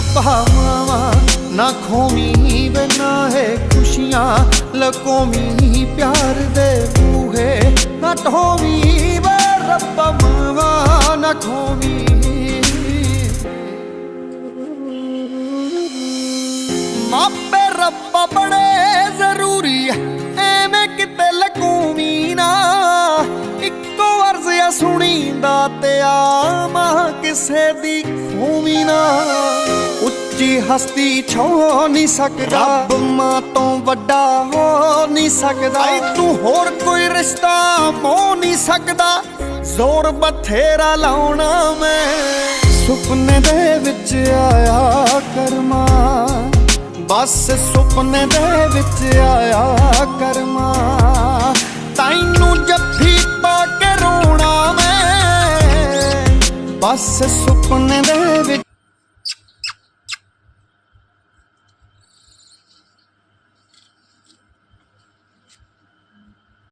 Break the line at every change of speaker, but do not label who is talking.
ਰੱਬਾ ਮਾਵਾ ਨਾ ਖੋਵੀਂ ਵੇ ਨਾਹੇ ਖੁਸ਼ੀਆਂ ਲਕੋਵੀਂ ਪਿਆਰ ਦੇ ਬੂਹੇ ਨਾ ਢੋਵੀਂ ਵੇ ਰੱਬਾ ਮਾਵਾ ਨਾ ਖੋਵੀਂ ਮਾਪੇ ਰੱਬਾ ਬੜੇ ਜ਼ਰੂਰੀ ਐਵੇਂ ਕਿਤੇ ਲਕੂਵੀਂ ਨਾ ਇੱਕੋ ਅਰਜ਼ ਆ ਸੁਣੀਂਦਾ ਤੇ ਆਵਾਂ ਕਿਸੇ ਦੀ ਖੂਵੀਂ ਨਾ ਉੱਚੀ ਹਸਤੀ ਛੋ ਨਹੀਂ ਸਕਦਾ ਰੱਬ ਮਾਂ ਤੋਂ ਵੱਡਾ ਹੋ ਨਹੀਂ ਸਕਦਾ ਤੂੰ ਹੋਰ ਕੋਈ ਰਿਸ਼ਤਾ ਮੋ ਨਹੀਂ ਸਕਦਾ ਜ਼ੋਰ ਬਥੇਰਾ ਲਾਉਣਾ ਮੈਂ ਸੁਪਨੇ ਦੇ ਵਿੱਚ ਆਇਆ ਕਰਮਾ ਬਸ ਸੁਪਨੇ ਦੇ ਵਿੱਚ ਆਇਆ ਕਰਮਾ ਤੈਨੂੰ ਜੱਫੀ ਪਾ ਕੇ ਰੋਣਾ ਮੈਂ ਬਸ ਸੁਪਨੇ ਦੇ ਵਿੱਚ